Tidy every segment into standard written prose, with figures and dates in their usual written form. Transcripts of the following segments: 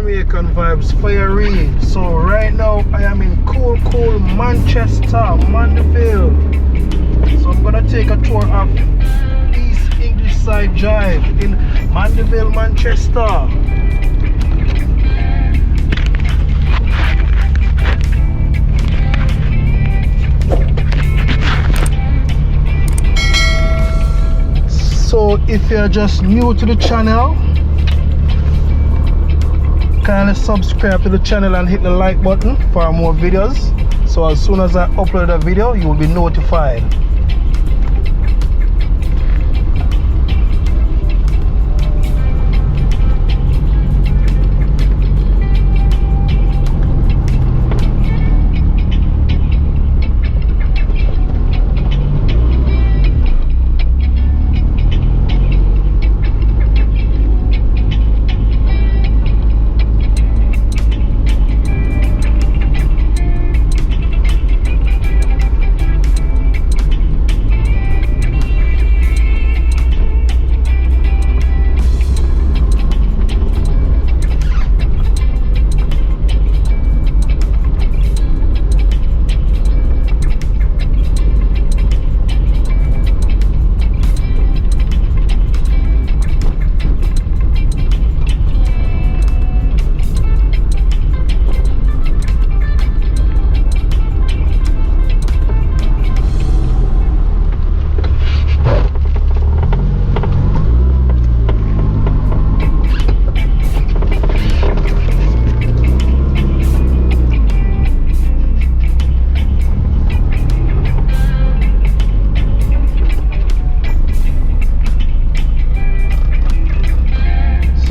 Jamaican Vibes, Fire Reid. So right now I am in cool Manchester, Mandeville. So I'm gonna take a tour of East Ingleside Drive in Mandeville, Manchester. So if you're just new to the channel, kindly subscribe to the channel and hit the like button for more videos, so as soon as I upload a video you will be notified.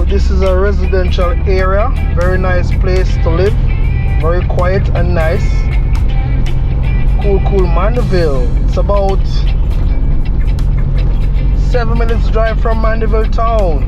This is a residential area, very nice place to live, very quiet and nice. Cool Mandeville. It's about 7 minutes drive from Mandeville town.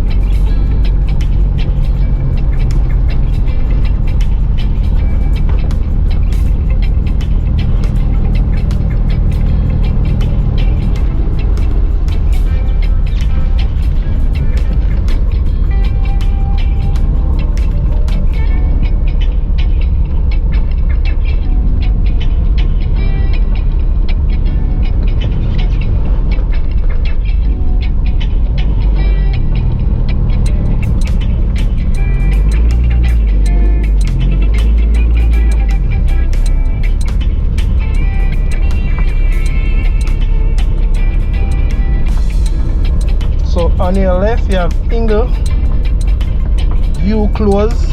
So on your left you have Ingle View Close.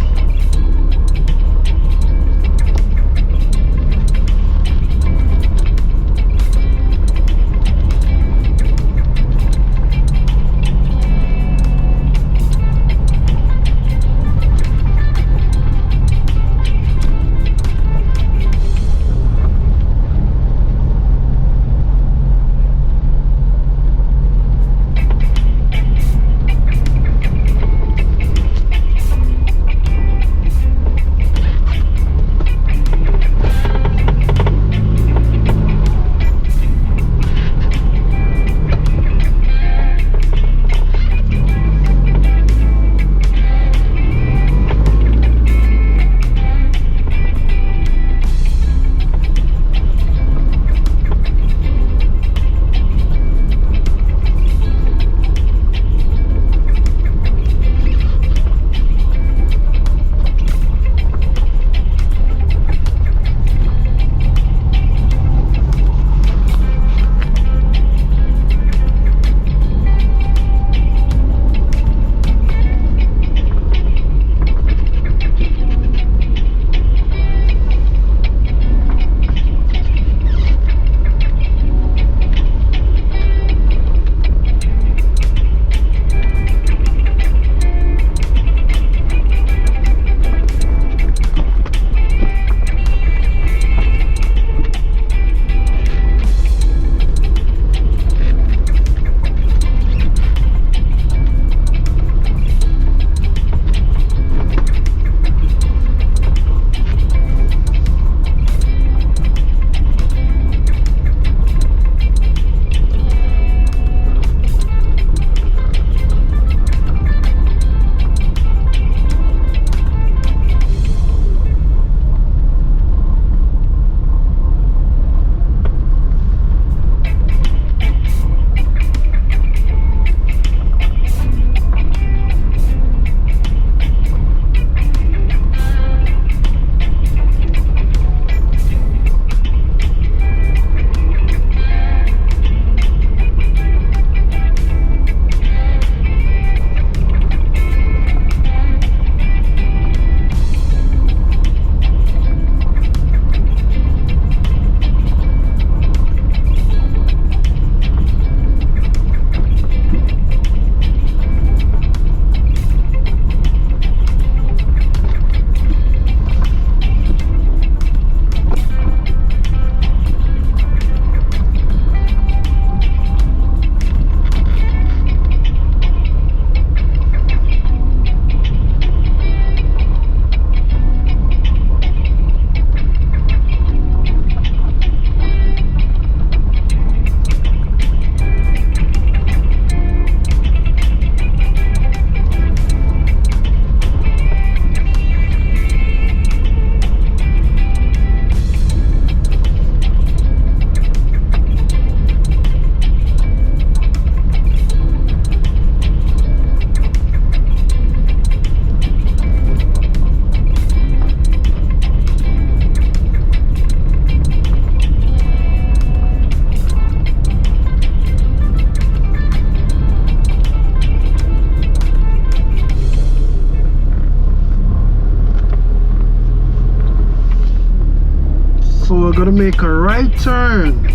So we're gonna make a right turn.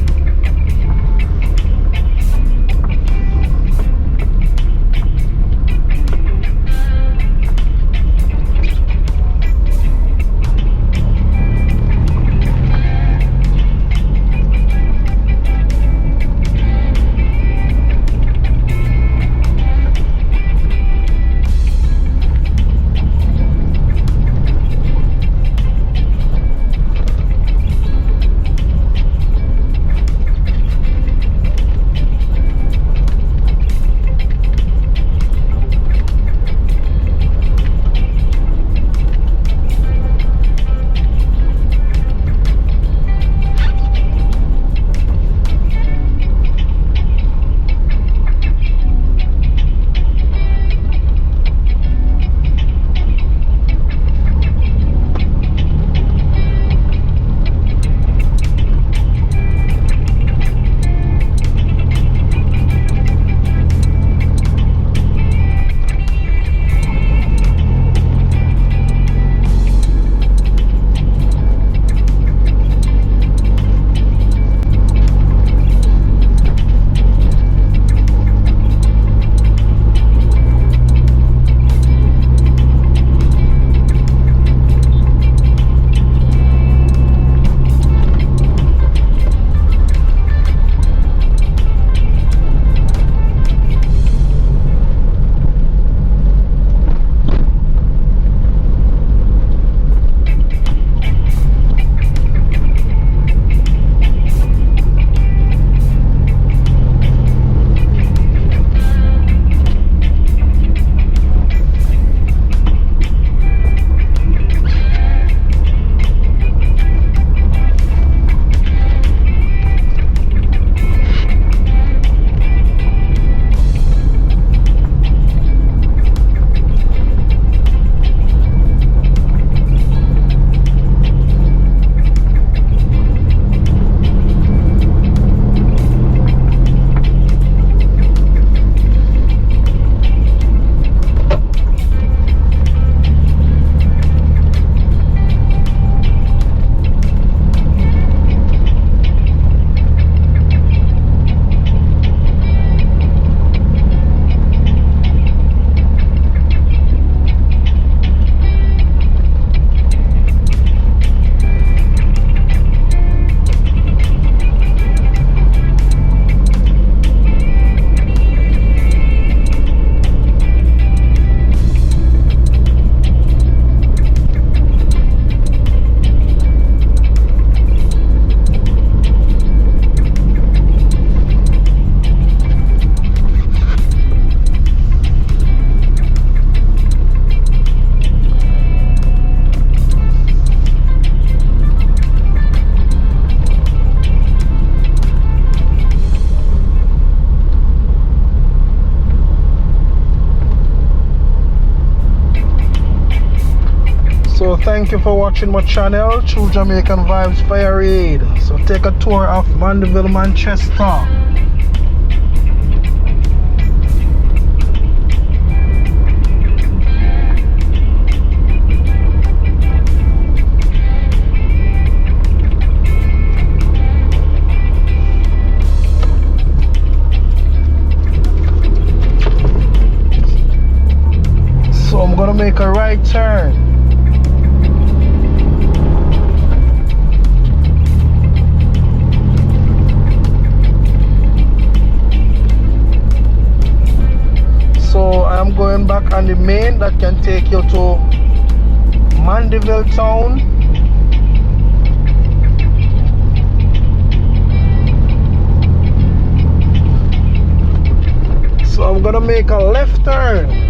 So thank you for watching my channel, True Jamaican Vibes Fire Reid. So take a tour of Mandeville, Manchester. So I'm gonna make a right turn. So I'm going back on the main that can take you to Mandeville town. So I'm gonna make a left turn.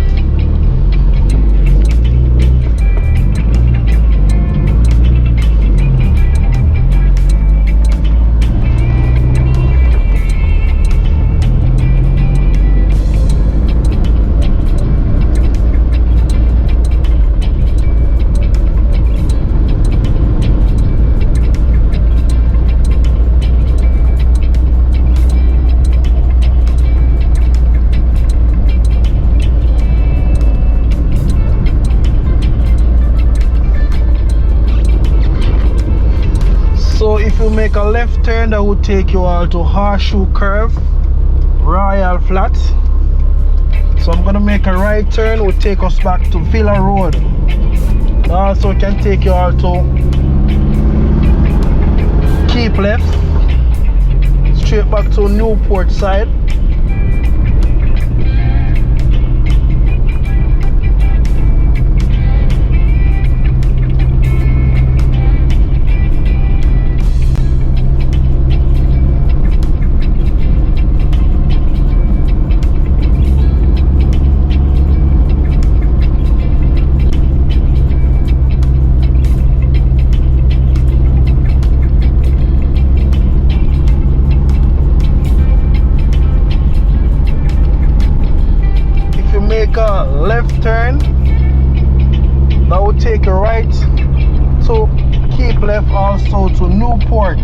you make a left turn, that would take you all to Horseshoe Curve, Royal Flat. So I'm gonna make a right turn, will take us back to Villa Road. Also can take you all to keep left, straight back to Newport side. Left turn, that will take you right to keep left, also to Newport.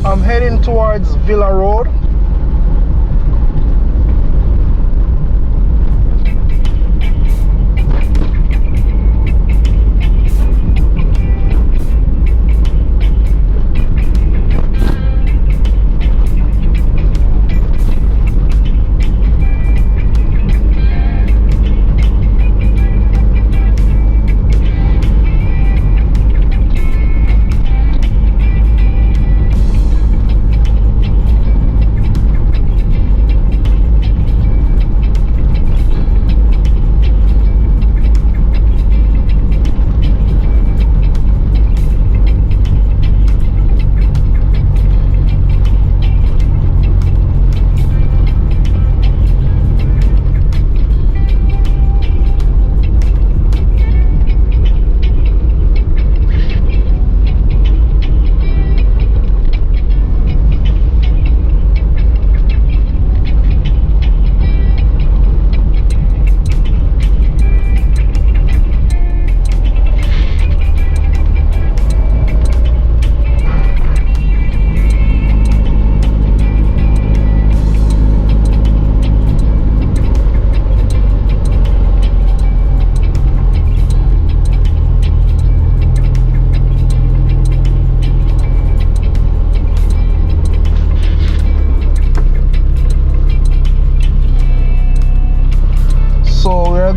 I'm heading towards Villa Road.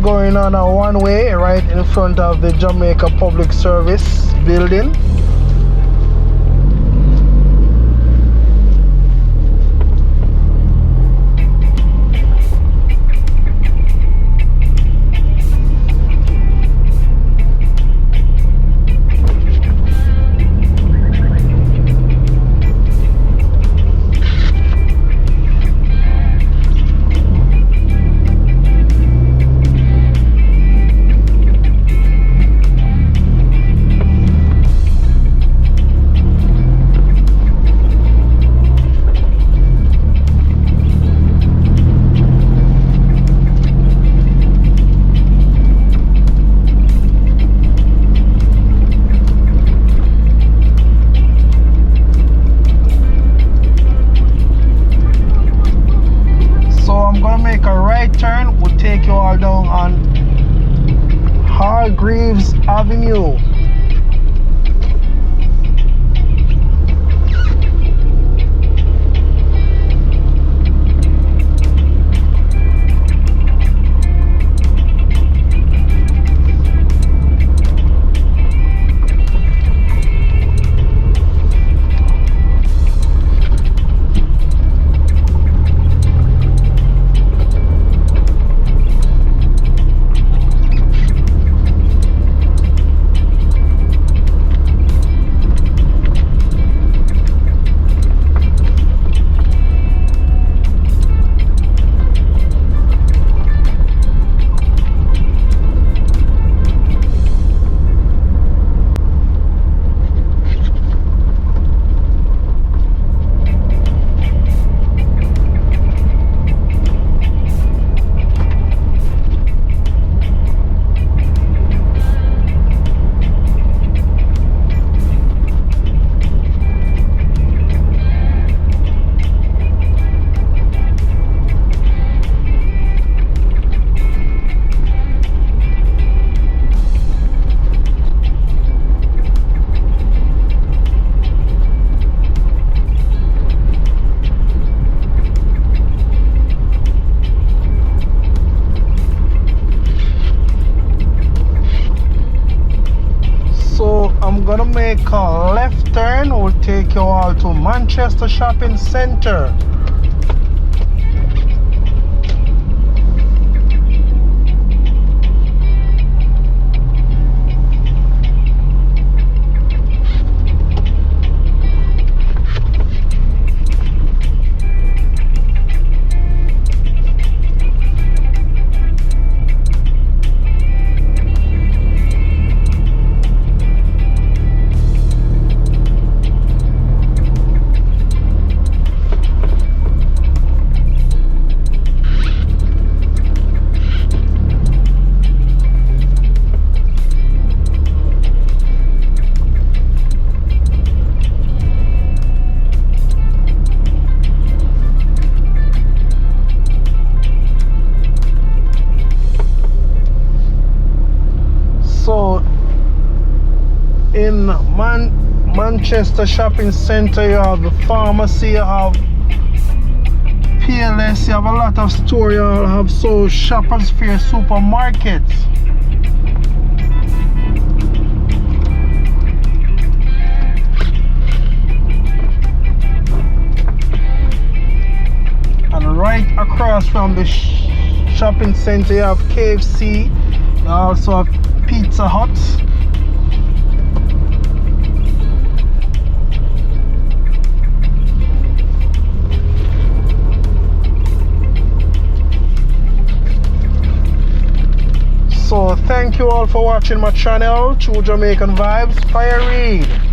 Going on a one-way right in front of the Jamaica Public Service building. to Manchester Shopping Centre. So in Manchester Shopping Centre, you have the pharmacy, you have PLS, you have a lot of stores, you have so Shoppers Fair supermarkets. And right across from the shopping center, you have KFC, you also have Pizza Hut. So thank you all for watching my channel, True Jamaican Vibes, Fire Reid.